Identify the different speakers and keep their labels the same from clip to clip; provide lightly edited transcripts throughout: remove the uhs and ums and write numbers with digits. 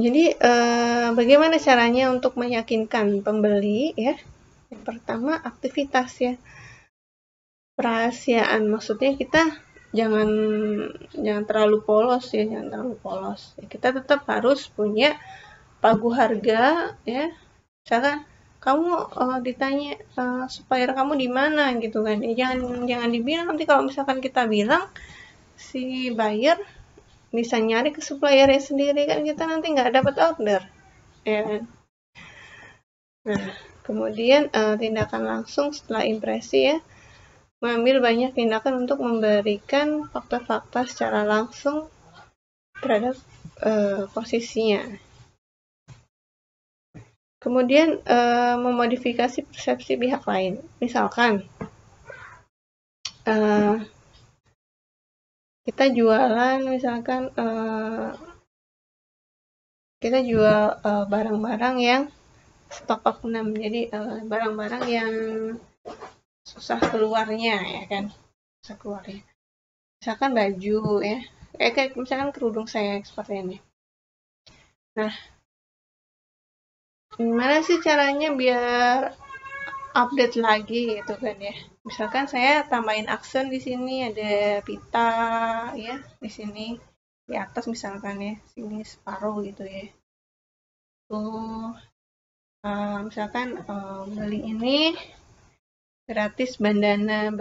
Speaker 1: Jadi bagaimana caranya untuk meyakinkan pembeli ya? Yang pertama aktivitas ya, kerahasiaan. Maksudnya kita jangan terlalu polos ya, jangan terlalu polos. Ya, kita tetap harus punya pagu harga ya. Misalkan kamu ditanya supplier kamu di mana gitu kan. Ya, jangan dibilang, nanti kalau misalkan kita bilang si buyer bisa nyari ke suppliernya sendiri kan, kita nanti nggak dapat order ya kan. Nah, kemudian tindakan langsung setelah impresi ya, mengambil banyak tindakan untuk memberikan fakta-fakta secara langsung terhadap posisinya. Kemudian memodifikasi persepsi pihak lain. Misalkan kita jualan, misalkan kita jual barang-barang yang stok opnam, jadi barang-barang yang susah keluarnya ya kan, susah keluarnya. Misalkan baju ya, kayak misalkan kerudung saya seperti ini. Nah, gimana sih caranya biar update lagi gitu kan ya? Misalkan saya tambahin aksen di sini, ada pita ya di sini di atas misalkan ya, sini separuh gitu ya. Tuh misalkan beli ini gratis bandana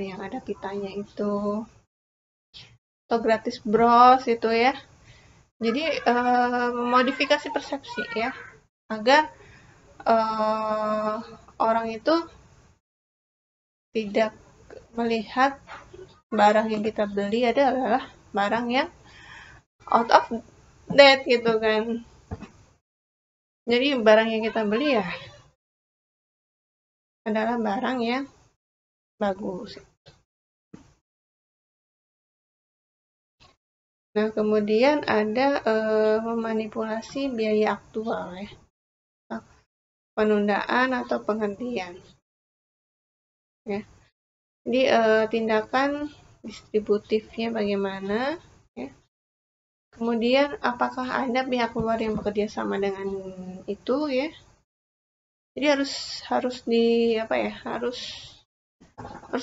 Speaker 1: yang ada pitanya itu, atau gratis bros itu ya. Jadi modifikasi persepsi ya, agar orang itu tidak melihat barang yang kita beli adalah barang yang out of date gitu kan. Jadi barang yang kita beli ya adalah barang yang bagus. Nah, kemudian ada memanipulasi biaya aktual ya, penundaan atau penghentian ya. Jadi tindakan distributifnya bagaimana ya. Kemudian apakah ada pihak luar yang bekerja sama dengan itu ya. Jadi harus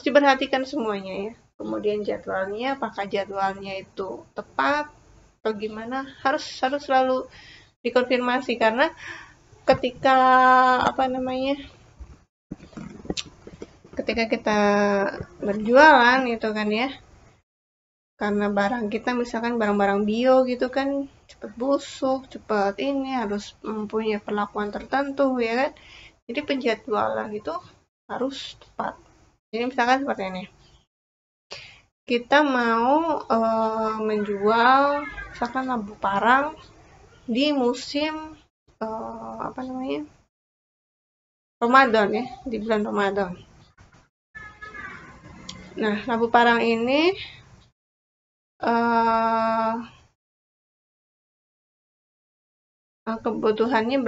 Speaker 1: diperhatikan semuanya ya. Kemudian jadwalnya, apakah jadwalnya itu tepat atau gimana, harus selalu dikonfirmasi, karena ketika ketika kita berjualan gitu kan ya, karena barang kita misalkan barang-barang bio gitu kan, cepat busuk, cepat ini, harus mempunyai perlakuan tertentu ya kan. Jadi penjadwalan itu harus tepat. Jadi misalkan seperti ini, kita mau menjual misalkan lampu parang di musim Ramadan ya, di bulan Ramadan. Nah, lampu parang ini kebutuhannya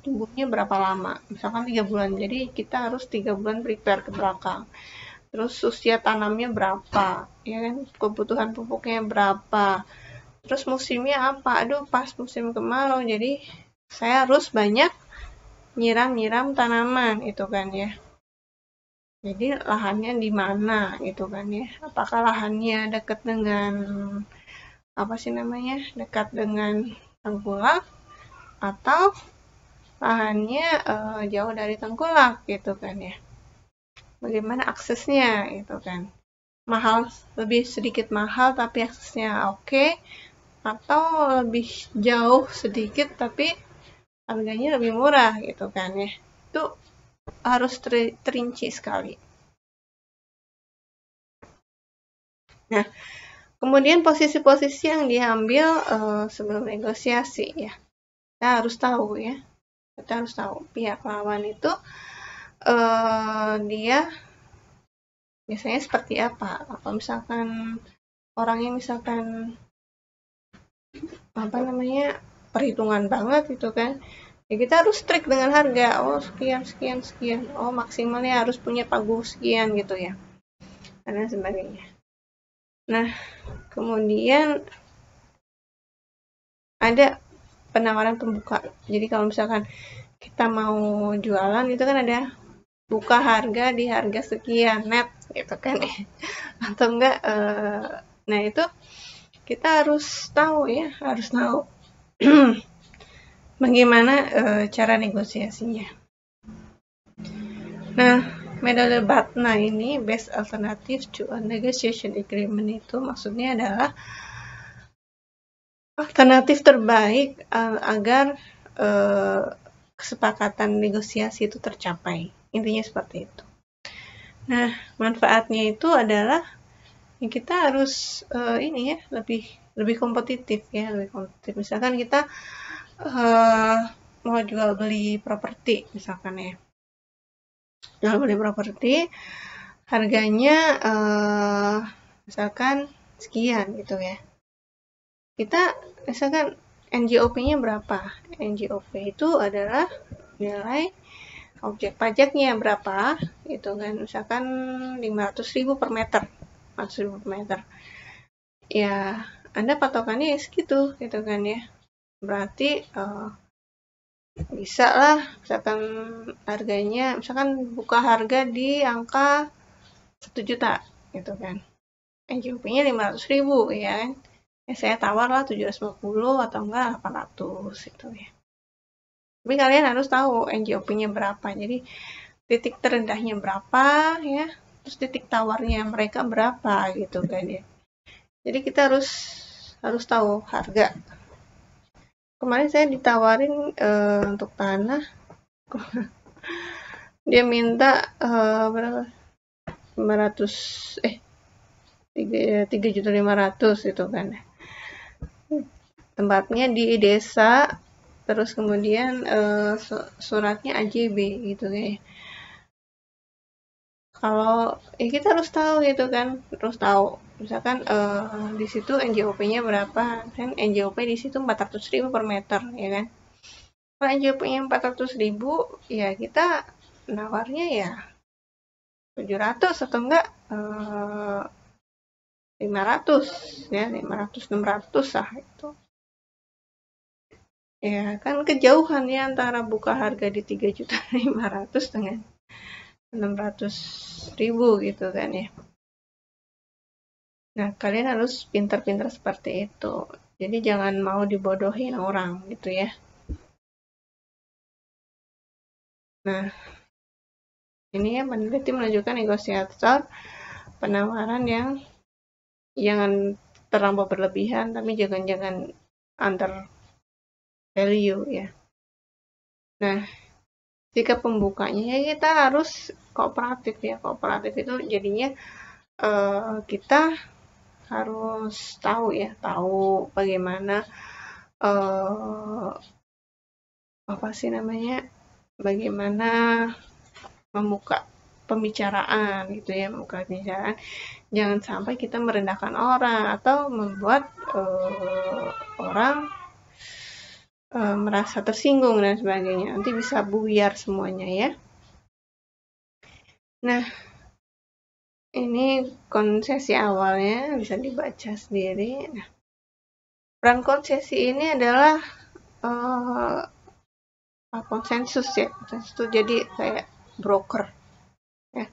Speaker 1: tumbuhnya berapa lama, misalkan 3 bulan, jadi kita harus 3 bulan prepare ke belakang. Terus usia tanamnya berapa ya kan, kebutuhan pupuknya berapa, terus musimnya apa, aduh pas musim kemarau, jadi saya harus banyak nyiram tanaman itu kan ya. Jadi lahannya di mana gitu kan ya, apakah lahannya dekat dengan dekat dengan tengkulak, atau lahannya jauh dari tengkulak gitu kan ya. Bagaimana aksesnya itu kan, lebih sedikit mahal tapi aksesnya oke, atau lebih jauh sedikit tapi harganya lebih murah gitu kan ya. Itu harus terinci sekali. Nah, kemudian posisi-posisi yang diambil sebelum negosiasi ya, kita harus tahu ya, pihak lawan itu dia biasanya seperti apa. Apa misalkan orangnya perhitungan banget gitu kan, ya kita harus strict dengan harga. Oh sekian, oh maksimalnya harus punya pagu sekian gitu ya, dan sebagainya. Nah, kemudian ada penawaran pembuka. Jadi kalau misalkan kita mau jualan itu kan ada buka harga di harga sekian net gitu kan ya. Atau enggak nah itu kita harus tahu ya, harus tahu bagaimana cara negosiasinya. Nah, metode BATNA ini, Best Alternative to a Negotiation Agreement, itu maksudnya adalah alternatif terbaik agar kesepakatan negosiasi itu tercapai. Intinya seperti itu. Nah, manfaatnya itu adalah ya kita harus ini ya lebih kompetitif ya, lebih kompetitif. Misalkan kita mau jual beli properti misalkan ya. Jual beli properti harganya misalkan sekian gitu ya. Kita misalkan NJOP-nya berapa? NJOP itu adalah nilai objek pajaknya berapa gitu kan, misalkan 500.000 per meter, 500.000 per meter. Ya, Anda patokannya segitu gitu kan ya. Berarti bisa lah misalkan harganya, misalkan buka harga di angka 1 juta gitu kan. NJOP-nya 500.000 ya kan. Saya tawar lah 750 atau enggak 800 gitu ya. Tapi kalian harus tahu NJOP-nya berapa. Jadi titik terendahnya berapa ya, terus titik tawarnya mereka berapa gitu kan ya. Jadi kita harus tahu harga. Kemarin saya ditawarin untuk tanah, dia minta berapa? 3.500.000 gitu kan. Tempatnya di desa, terus kemudian suratnya AJB gitu ya. Kalau kita harus tahu gitu kan, terus tahu misalkan di situ NJOP-nya berapa, kan NJOP di situ 400.000 per meter ya kan. Kalau NJOP-nya 400.000 ya kita nawarnya ya 700 atau enggak 500 ya, 500-600 lah itu. Ya kan kejauhan ya antara buka harga di 3.500.000 dengan 600.000 gitu kan ya. Nah, kalian harus pintar-pintar seperti itu. Jadi jangan mau dibodohin orang gitu ya. Nah, ini ya peneliti menunjukkan negosiator penawaran yang jangan terlampau berlebihan, tapi jangan under value ya. Nah, jika pembukanya ya kita harus kooperatif ya. Kooperatif itu jadinya kita harus tahu ya, tahu bagaimana apa sih namanya, bagaimana membuka pembicaraan gitu ya, membuka pembicaraan. Jangan sampai kita merendahkan orang atau membuat orang merasa tersinggung dan sebagainya. Nanti bisa buyar semuanya ya. Nah, ini konsesi awalnya bisa dibaca sendiri. Nah, peran konsesi ini adalah konsensus ya. Konsensus itu jadi kayak broker ya.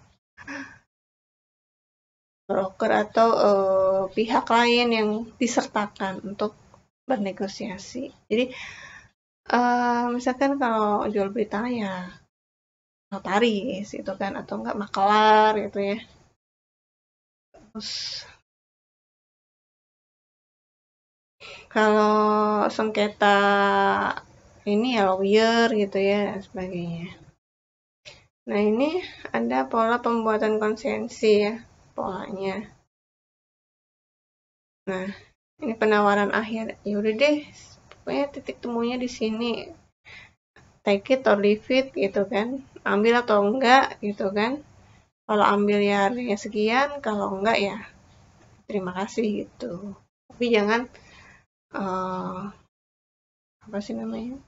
Speaker 1: Broker atau pihak lain yang disertakan untuk bernegosiasi. Jadi misalkan kalau jual beli tanah ya notaris itu kan, atau enggak makelar gitu ya. Terus kalau sengketa ini ya lawyer gitu ya dan sebagainya. Nah, ini ada pola pembuatan konsensi ya, polanya. Nah, ini penawaran akhir. Ya udah deh, pokoknya titik temunya di sini. Take it or leave it gitu kan. Ambil atau enggak gitu kan. Kalau ambil ya harganya sekian, kalau enggak ya terima kasih gitu. Tapi jangan apa sih namanya?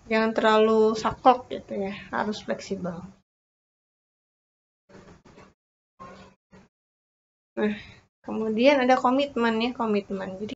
Speaker 1: Jangan terlalu saklek gitu ya, harus fleksibel. Nah, kemudian ada komitmen ya, komitmen. Jadi